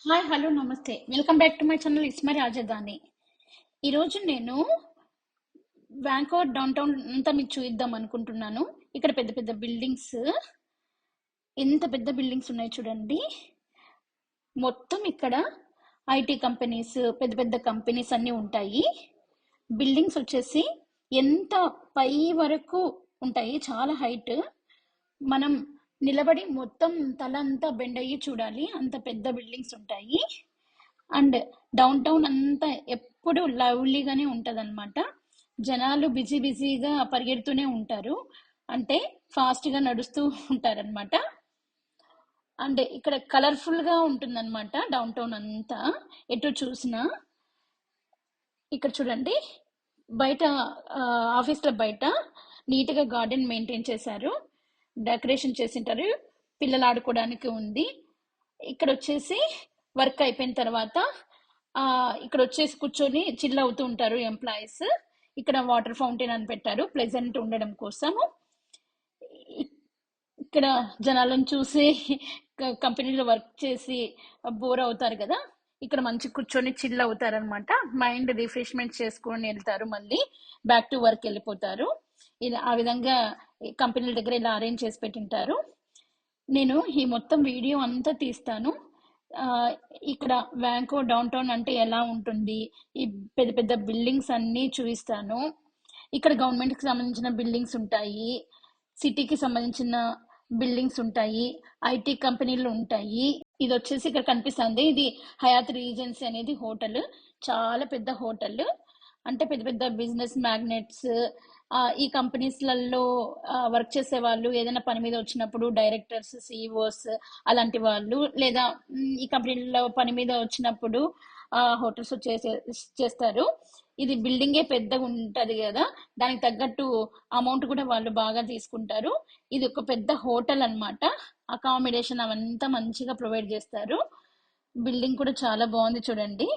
Hi hello నమస్తే welcome back to my channel ఇస్మా రాజధాని. ఈరోజు నేను వ్యాంకోవర్ డౌన్ టౌన్ అంతా మీకు చూద్దాం అనుకుంటున్నాను. ఇక్కడ పెద్ద పెద్ద బిల్డింగ్స్, ఎంత పెద్ద బిల్డింగ్స్ ఉన్నాయి చూడండి. మొత్తం ఇక్కడ ఐటీ కంపెనీస్, పెద్ద పెద్ద కంపెనీస్ అన్నీ ఉంటాయి. బిల్డింగ్స్ వచ్చేసి ఎంత పై వరకు ఉంటాయి, చాలా హైట్. మనం నిలబడి మొత్తం తల అంతా బెండ్ అయ్యి చూడాలి, అంత పెద్ద బిల్డింగ్స్ ఉంటాయి. అండ్ డౌన్ టౌన్ అంతా ఎప్పుడు లవ్లీగానే ఉంటది అనమాట. జనాలు బిజీ బిజీగా పరిగెడుతూనే ఉంటారు, అంటే ఫాస్ట్ గా నడుస్తూ ఉంటారనమాట. అండ్ ఇక్కడ కలర్ఫుల్ గా ఉంటుందన్నమాట డౌన్ టౌన్ అంతా, ఎటు చూసినా. ఇక్కడ చూడండి, బయట ఆఫీస్ల బయట నీట్ గా గార్డెన్ మెయింటైన్ చేశారు, డెకరేషన్ చేసింటారు, పిల్లలు ఆడుకోవడానికి ఉంది. ఇక్కడ వచ్చేసి వర్క్ అయిపోయిన తర్వాత ఇక్కడ వచ్చేసి కూర్చొని చిల్ అవుతూ ఉంటారు ఎంప్లాయీస్. ఇక్కడ వాటర్ ఫౌంటైన్ అని పెట్టారు ప్లెజెంట్ ఉండడం కోసము. ఇక్కడ జనాలను చూసి కంపెనీలో వర్క్ చేసి బోర్ అవుతారు కదా, ఇక్కడ మంచి కూర్చొని చిల్ అవుతారు అనమాట. మైండ్ రిఫ్రెష్మెంట్ చేసుకొని వెళ్తారు, మళ్ళీ బ్యాక్ టు వర్క్ వెళ్ళిపోతారు. ఇలా ఆ విధంగా కంపెనీల దగ్గర ఇలా అరేంజ్ చేసి పెట్టింటారు. నేను ఈ మొత్తం వీడియో అంతా తీస్తాను. ఆ, ఇక్కడ వ్యాంకో డౌన్ టౌన్ అంటే ఎలా ఉంటుంది, ఈ పెద్ద పెద్ద బిల్డింగ్స్ అన్నీ చూపిస్తాను. ఇక్కడ గవర్నమెంట్ కి సంబంధించిన బిల్డింగ్స్ ఉంటాయి, సిటీకి సంబంధించిన బిల్డింగ్స్ ఉంటాయి, ఐటీ కంపెనీలు ఉంటాయి. ఇది వచ్చేసి ఇక్కడ కనిపిస్తుంది, ఇది హయాత్ రీజెన్సీ అనేది హోటల్. చాలా పెద్ద హోటల్, అంటే పెద్ద పెద్ద బిజినెస్ మ్యాగ్నెట్స్, ఈ కంపెనీస్లలో వర్క్ చేసే వాళ్ళు, ఏదైనా పని మీద వచ్చినప్పుడు డైరెక్టర్స్, సిఇఓస్ అలాంటి వాళ్ళు, లేదా ఈ కంపెనీలో పని మీద వచ్చినప్పుడు హోటల్స్ చేస్తారు. ఇది బిల్డింగే పెద్దగా ఉంటది కదా, దానికి తగ్గట్టు అమౌంట్ కూడా వాళ్ళు బాగా తీసుకుంటారు. ఇది ఒక పెద్ద హోటల్ అన్నమాట. అకామిడేషన్ అవంతా మంచిగా ప్రొవైడ్ చేస్తారు. బిల్డింగ్ కూడా చాలా బాగుంది చూడండి.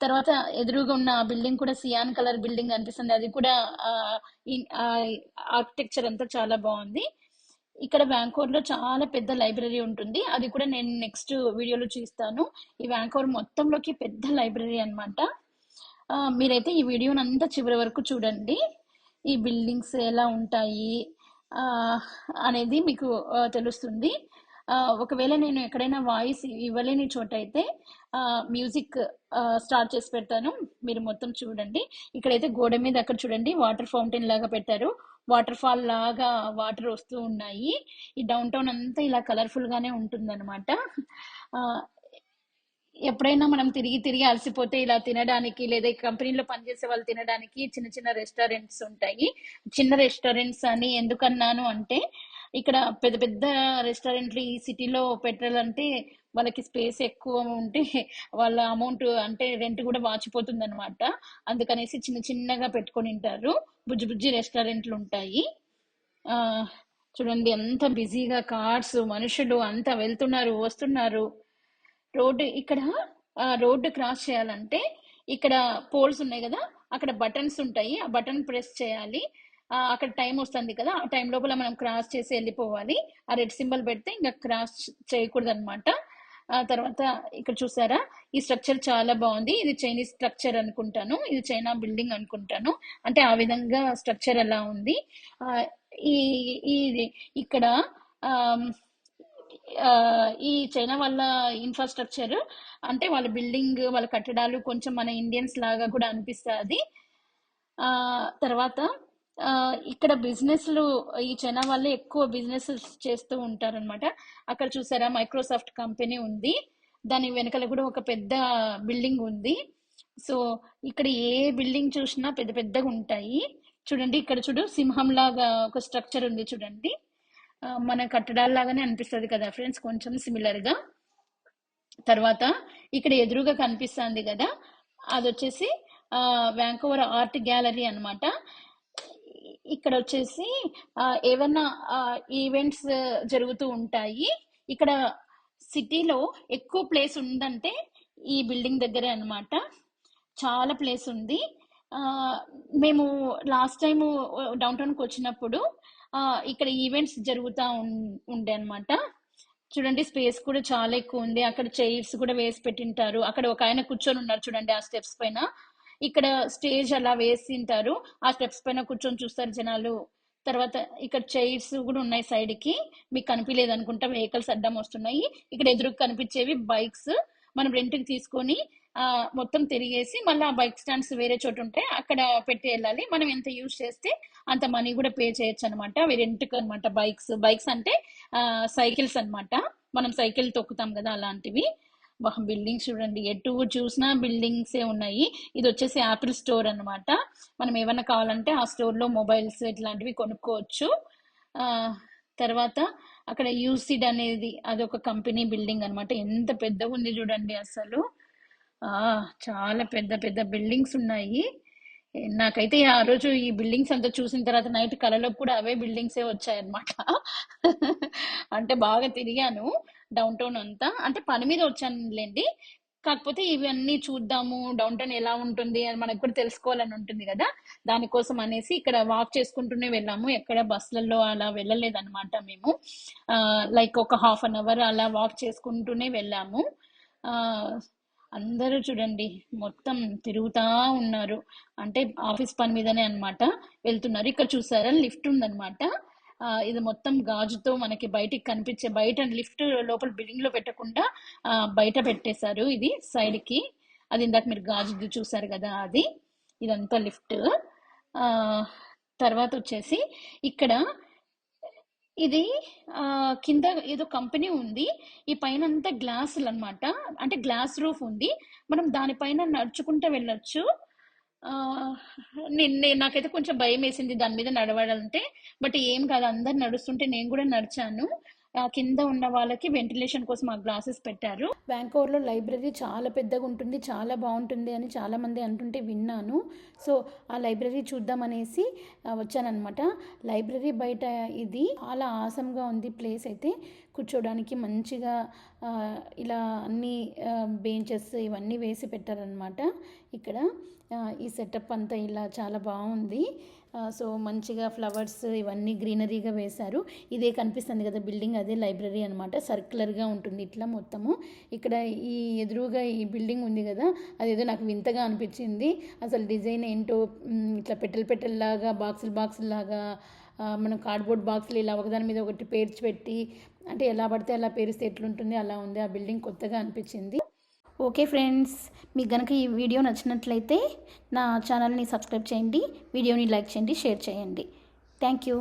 తర్వాత ఎదురుగా ఉన్న బిల్డింగ్ కూడా సియాన్ కలర్ బిల్డింగ్ అనిపిస్తుంది, అది కూడా ఆర్కిటెక్చర్ అంతా చాలా బాగుంది. ఇక్కడ వ్యాంకోవర్ లో చాలా పెద్ద లైబ్రరీ ఉంటుంది, అది కూడా నేను నెక్స్ట్ వీడియోలో చూస్తాను. ఈ వ్యాంకోవర్ మొత్తంలోకి పెద్ద లైబ్రరీ అన్నమాట. మీరైతే ఈ వీడియోని అంతా చివరి వరకు చూడండి. ఈ బిల్డింగ్స్ ఎలా ఉంటాయి ఆ, అనేది మీకు తెలుస్తుంది. ఒకవేళ నేను ఎక్కడైనా వాయిస్ ఇవ్వలేని చోట అయితే మ్యూజిక్ స్టార్ట్ చేసి పెడతాను, మీరు మొత్తం చూడండి. ఇక్కడైతే గోడ మీద అక్కడ చూడండి వాటర్ ఫౌంటైన్ లాగా పెట్టారు, వాటర్ ఫాల్ లాగా వాటర్ వస్తూ ఉన్నాయి. ఈ డౌన్ టౌన్ అంతా ఇలా కలర్ఫుల్ గానే ఉంటుందన్నమాట. ఆ, ఎప్పుడైనా మనం తిరిగి తిరిగి అలసిపోతే ఇలా తినడానికి, లేదా ఈ కంపెనీలో పనిచేసే వాళ్ళు తినడానికి చిన్న చిన్న రెస్టారెంట్స్ ఉంటాయి. చిన్న రెస్టారెంట్స్ అని ఎందుకన్నాను అంటే, ఇక్కడ పెద్ద పెద్ద రెస్టారెంట్లు ఈ సిటీలో పెట్టాలంటే వాళ్ళకి స్పేస్ ఎక్కువ ఉంటే వాళ్ళ అమౌంట్ అంటే రెంట్ కూడా వాచిపోతుంది అనమాట. అందుకనేసి చిన్న చిన్నగా పెట్టుకొని ఉంటారు, బుజ్జి బుజ్జి రెస్టారెంట్లు ఉంటాయి. ఆ చూడండి ఎంత బిజీగా కార్స్, మనుషులు అంతా వెళ్తున్నారు వస్తున్నారు. రోడ్డు ఇక్కడ రోడ్డు క్రాస్ చేయాలంటే ఇక్కడ పోల్స్ ఉన్నాయి కదా, అక్కడ బటన్స్ ఉంటాయి, ఆ బటన్ ప్రెస్ చేయాలి. అక్కడ టైం వస్తుంది కదా, ఆ టైం లోపల మనం క్రాస్ చేసి వెళ్ళిపోవాలి. ఆ రెడ్ సింబల్ పెడితే ఇంకా క్రాస్ చేయకూడదు అనమాట. ఆ తర్వాత ఇక్కడ చూసారా, ఈ స్ట్రక్చర్ చాలా బాగుంది. ఇది చైనీస్ స్ట్రక్చర్ అనుకుంటాను, ఇది చైనా బిల్డింగ్ అనుకుంటాను, అంటే ఆ విధంగా స్ట్రక్చర్ ఎలా ఉంది. ఆ, ఈ ఈ ఇక్కడ ఆ ఆ, ఈ చైనా వాళ్ళ ఇన్ఫ్రాస్ట్రక్చర్, అంటే వాళ్ళ బిల్డింగ్, వాళ్ళ కట్టడాలు కొంచెం మన ఇండియన్స్ లాగా కూడా అనిపిస్తుంది. ఆ తర్వాత ఆ, ఇక్కడ బిజినెస్లు, ఈ చైనా వాళ్ళే ఎక్కువ బిజినెస్ చేస్తూ ఉంటారనమాట. అక్కడ చూసారా మైక్రోసాఫ్ట్ కంపెనీ ఉంది, దాని వెనకాల కూడా ఒక పెద్ద బిల్డింగ్ ఉంది. సో ఇక్కడ ఏ బిల్డింగ్ చూసినా పెద్ద పెద్దగా ఉంటాయి. చూడండి ఇక్కడ చూడు, సింహం లాగా ఒక స్ట్రక్చర్ ఉంది చూడండి. మన కట్టడాల లాగానే అనిపిస్తుంది కదా ఫ్రెండ్స్, కొంచెం సిమిలర్ గా. తర్వాత ఇక్కడ ఎదురుగా కనిపిస్తుంది కదా, అది వచ్చేసి వ్యాంకోవర్ ఆర్ట్ గ్యాలరీ అన్నమాట. ఇక్కడ వచ్చేసి ఏవన్నా ఈవెంట్స్ జరుగుతూ ఉంటాయి. ఇక్కడ సిటీలో ఎక్కువ ప్లేస్ ఉందంటే ఈ బిల్డింగ్ దగ్గరే అన్నమాట, చాలా ప్లేస్ ఉంది. ఆ, మేము లాస్ట్ టైం డౌన్ టౌన్కి వచ్చినప్పుడు ఇక్కడ ఈవెంట్స్ జరుగుతూ ఉండే అన్నమాట. చూడండి స్పేస్ కూడా చాలా ఎక్కువ ఉంది. అక్కడ చైర్స్ కూడా వేసి పెట్టింటారు. అక్కడ ఒక ఆయన కూర్చొని ఉన్నారు చూడండి ఆ స్టెప్స్ పైన. ఇక్కడ స్టేజ్ అలా వేసింటారు. ఆ స్టెప్స్ పైన కూర్చొని చూస్తారు జనాలు. తర్వాత ఇక్కడ చైర్స్ కూడా ఉన్నాయి సైడ్ కి. మీకు కనిపించలేదు అనుకుంటా, వెహికల్స్ అడ్డం వస్తున్నాయి. ఇక్కడ ఎదురుగా కనిపించేవి బైక్స్. మనం రెంట్ కి తీసుకొని మొత్తం తిరిగేసి మళ్ళీ ఆ బైక్ స్టాండ్స్ వేరే చోటు ఉంటే అక్కడ పెట్టి వెళ్ళాలి. మనం ఎంత యూజ్ చేస్తే అంత మనీ కూడా పే చేయొచ్చు అనమాట. అవి రెంట్కి అనమాట. బైక్స్ అంటే సైకిల్స్ అన్నమాట. మనం సైకిల్ తొక్కుతాం కదా అలాంటివి. బిల్డింగ్స్ చూడండి, ఎటు చూసినా బిల్డింగ్సే ఉన్నాయి. ఇది వచ్చేసి యాపిల్ స్టోర్ అన్నమాట. మనం ఏమన్నా కావాలంటే ఆ స్టోర్ లో మొబైల్స్ ఇట్లాంటివి కొనుక్కోవచ్చు. ఆ తర్వాత అక్కడ యూసిడ్ అనేది అదొక కంపెనీ బిల్డింగ్ అన్నమాట. ఎంత పెద్దగా ఉంది చూడండి అసలు. ఆ చాలా పెద్ద పెద్ద బిల్డింగ్స్ ఉన్నాయి. నాకైతే ఆ రోజు ఈ బిల్డింగ్స్ అంతా చూసిన తర్వాత నైట్ కలలో కూడా అవే బిల్డింగ్సే వచ్చాయన్నమాట. అంటే బాగా తిరిగాను డౌన్ టౌన్ అంతా. అంటే పని మీద వచ్చానులేండి. కాకపోతే ఇవన్నీ చూద్దాము, డౌన్ టౌన్ ఎలా ఉంటుంది అని మనకు కూడా తెలుసుకోవాలని ఉంటుంది కదా. దానికోసం అనేసి ఇక్కడ వాక్ చేసుకుంటూనే వెళ్ళాము. ఎక్కడ బస్సులలో అలా వెళ్ళలేదన్నమాట మేము. లైక్ ఒక ½ అలా వాక్ చేసుకుంటూనే వెళ్ళాము. ఆ అందరూ చూడండి మొత్తం తిరుగుతా ఉన్నారు. అంటే ఆఫీస్ పని మీదనే అన్నమాట వెళ్తున్నారు. ఇక్కడ చూసారా లిఫ్ట్ ఉందన్నమాట. ఇది మొత్తం గాజుతో మనకి బయటికి కనిపించే, బయట లిఫ్ట్ లోపల బిల్డింగ్ లో పెట్టకుండా బయట పెట్టేశారు ఇది సైడ్ కి. అది ఇందాక మీరు గాజుది చూసారు కదా అది. ఇదంతా లిఫ్ట్. ఆ తర్వాత వచ్చేసి ఇక్కడ ఇది కింద ఏదో కంపెనీ ఉంది. ఈ పైన అంతా గ్లాసులు అన్నమాట. అంటే గ్లాస్ రూఫ్ ఉంది. మనం దానిపైన నడుచుకుంటూ వెళ్ళొచ్చు. ఆ నాకైతే కొంచెం భయం వేసింది దాని మీద నడవాలంటే. బట్ ఏం కాదు, అందరు నడుస్తుంటే నేను కూడా నడిచాను. కింద ఉన్న వాళ్ళకి వెంటిలేషన్ కోసం ఆ గ్లాసెస్ పెట్టారు. వ్యాంకోవర్లో లైబ్రరీ చాలా పెద్దగా ఉంటుంది, చాలా బాగుంటుంది అని చాలా మంది అంటుంటే విన్నాను. సో ఆ లైబ్రరీ చూద్దామనేసి వచ్చానమాట. లైబ్రరీ బయట ఇది చాలా ఆసంగా ఉంది ప్లేస్ అయితే. కూర్చోడానికి మంచిగా ఇలా అన్ని బెంచెస్ ఇవన్నీ వేసి పెట్టారనమాట. ఇక్కడ ఈ సెటప్ అంతా ఇలా చాలా బాగుంది. సో మంచిగా ఫ్లవర్స్ ఇవన్నీ గ్రీనరీగా వేశారు. ఇదే కనిపిస్తుంది కదా బిల్డింగ్, అదే లైబ్రరీ అనమాట. సర్క్యులర్గా ఉంటుంది ఇట్లా మొత్తము. ఇక్కడ ఈ ఎదురుగా ఈ బిల్డింగ్ ఉంది కదా, అదేదో నాకు వింతగా అనిపించింది. అసలు డిజైన్ ఏంటో, ఇట్లా పెట్టెలు లాగా, బాక్సులు లాగా, మనం కార్డ్బోర్డ్ బాక్సులు ఇలా ఒకదాని మీద ఒకటి పేర్చి పెట్టి, అంటే ఎలా పడితే అలా పేరిస్తే ఎట్లుంటుంది అలా ఉంది. ఆ బిల్డింగ్ కొత్తగా అనిపించింది. ఓకే ఫ్రెండ్స్, మీకు కనుక ఈ వీడియో నచ్చినట్లయితే నా ఛానల్ని సబ్స్క్రైబ్ చేయండి, వీడియోని లైక్ చేయండి, షేర్ చేయండి. Thank you.